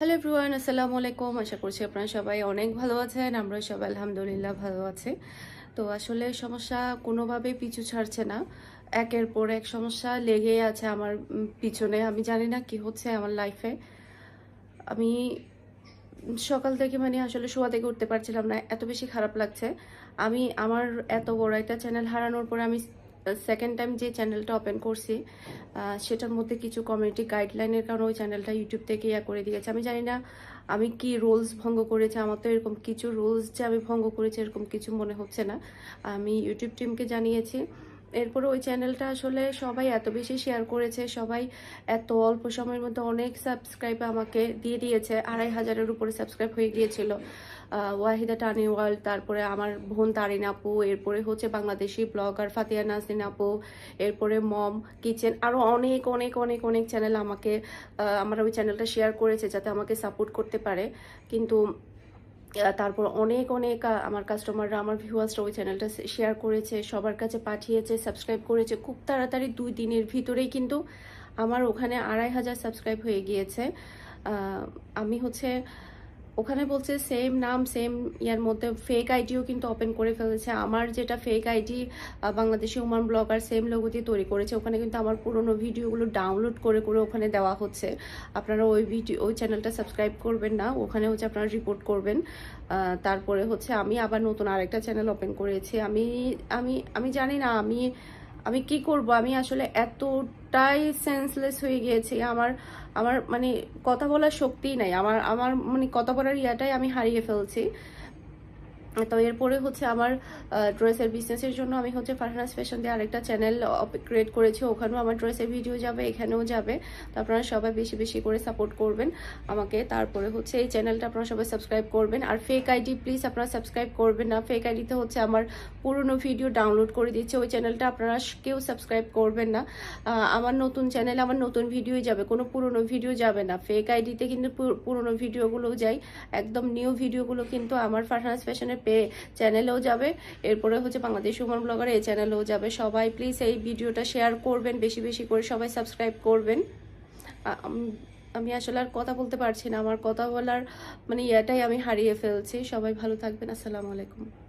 Hello everyone, আসসালামু আলাইকুম। আশা করছি আপনারা সবাই অনেক ভালো আছেন। আমরা সবাই আলহামদুলিল্লাহ ভালো আছি। তো আসলে সমস্যা কোনোভাবেই পিছু ছাড়ছে না। একের পর এক সমস্যা লেগেই আছে আমার পিছনে। আমি জানি না কি হচ্ছে আমার লাইফে। আমি সকাল থেকে মানে আসলে শোয়া থেকে উঠতে পারছিলাম না। এত বেশি খারাপ লাগছে। আমি আমার এত বড় একটা চ্যানেল হারানোর পরে আমি সেকেন্ড টাইম যে চ্যানেলটা ওপেন করছি, সেটার মধ্যে কিছু কমিউনিটি গাইডলাইনের কারণে ওই চ্যানেলটা ইউটিউব থেকে করে দিয়েছে। আমি জানি না আমি কি রুলস ভঙ্গ করেছি। আমার তো এরকম কিছু রুলস যে আমি ভঙ্গ করেছি এরকম কিছু মনে হচ্ছে না। আমি ইউটিউব টিমকে জানিয়েছি। এরপরে ওই চ্যানেলটা আসলে সবাই এত বেশি শেয়ার করেছে, সবাই এত অল্প সময়ের মধ্যে অনেক সাবস্ক্রাইব আমাকে দিয়ে দিয়েছে। ২৫০০-এর উপরে সাবস্ক্রাইব হয়ে গিয়েছিল। ওয়াহিদা টানি ওয়ার্ল্ড, তারপরে আমার বোন তারিন আপু, এরপরে হচ্ছে বাংলাদেশি ব্লগার ফাতিয়া নাজনীন আপু, এরপরে মম কিচেন, আরও অনেক অনেক অনেক অনেক চ্যানেল আমাকে আমার ওই চ্যানেলটা শেয়ার করেছে যাতে আমাকে সাপোর্ট করতে পারে। কিন্তু তারপর অনেক অনেক আমার কাস্টমাররা, আমার ভিউয়ার্সরা ওই চ্যানেলটা শেয়ার করেছে, সবার কাছে পাঠিয়েছে, সাবস্ক্রাইব করেছে। খুব তাড়াতাড়ি ২ দিনের ভিতরেই কিন্তু আমার ওখানে ২৫০০ সাবস্ক্রাইব হয়ে গিয়েছে। আমি হচ্ছে ওখানে বলছে সেম নাম সেম ইয়ার মধ্যে ফেক আইডিও কিন্তু ওপেন করে ফেলেছে। আমার যেটা fake ID Bangladeshi Oman blogger same logo দিয়ে তৈরি করেছে, ওখানে কিন্তু আমার পুরোনো ভিডিওগুলো ডাউনলোড করে করে ওখানে দেওয়া হচ্ছে। আপনারা ওই চ্যানেলটা সাবস্ক্রাইব করবেন না, ওখানে হচ্ছে আপনারা রিপোর্ট করবেন। তারপরে হচ্ছে আমি আবার নতুন আরেকটা চ্যানেল ওপেন করেছি। আমি আমি আমি জানি না আমি আমি কি করব। আমি আসলে এতটাই সেন্সলেস হয়ে গিয়েছি। আমার আমার মানে কথা বলার শক্তিই নাই। আমার আমার মানে কথা বলার ইয়াটাই আমি হারিয়ে ফেলছি। তো এরপরে হচ্ছে আমার ড্রেসের বিজনেসের জন্য আমি হচ্ছে ফারহানাস ফ্যাশন দিয়ে আরেকটা চ্যানেল ক্রিয়েট করেছি। ওখানেও আমার ড্রেসের ভিডিও যাবে, এখানেও যাবে। তো আপনারা সবাই বেশি বেশি করে সাপোর্ট করবেন আমাকে। তারপরে হচ্ছে এই চ্যানেলটা আপনারা সবাই সাবস্ক্রাইব করবেন। আর ফেক আইডি প্লিজ আপনারা সাবস্ক্রাইব করবেন না। ফেক আইডিতে হচ্ছে আমার পুরনো ভিডিও ডাউনলোড করে দিচ্ছে। ওই চ্যানেলটা আপনারা কেউ সাবস্ক্রাইব করবেন না। আমার নতুন চ্যানেল, আমার নতুন ভিডিওই যাবে, কোনো পুরনো ভিডিও যাবে না। ফেক আইডিতে কিন্তু পুরনো ভিডিওগুলোও যায়। একদম নিউ ভিডিওগুলো কিন্তু আমার ফারহানাস ফ্যাশনের চ্যানেলেও যাবে। এরপরে হচ্ছে বাংলাদেশ ওমান ব্লগার এই চ্যানেলেও যাবে। সবাই প্লিজ এই ভিডিওটা শেয়ার করবেন, বেশি বেশি করে সবাই সাবস্ক্রাইব করবেন। আমি আসলে আর কথা বলতে পারছি না। আমার কথা বলার মানে ইয়াটাই আমি হারিয়ে ফেলছি। সবাই ভালো থাকবেন। আসসালামু আলাইকুম।